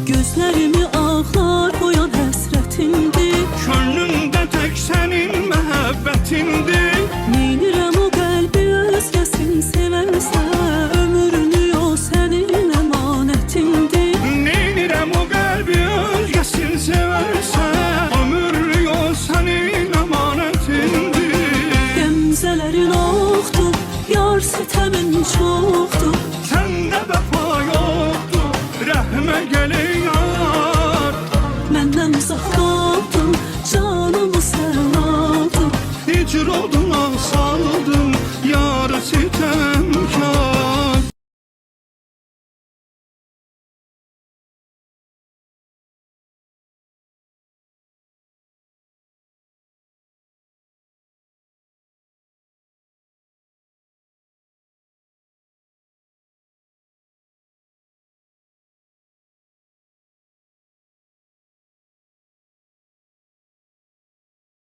Gözlərimi ağlar boyan həsrətindir. Könlümdə tək sənin məhəbbətindir. Neynirəm o qəlbi özgəsin sevərsə, ömrünü o sənin əmanətindir. Neynirəm o qəlbi özgəsin sevərsə, ömrünü o sənin əmanətindir. Qəmzələrin oxdur, yar sitəmin çoxdur. Səndə vəfa yoxdur, rəhmə gəlin yar. Məndən uzaq qaldın, canımı sən aldın. Hicr oldun, sağ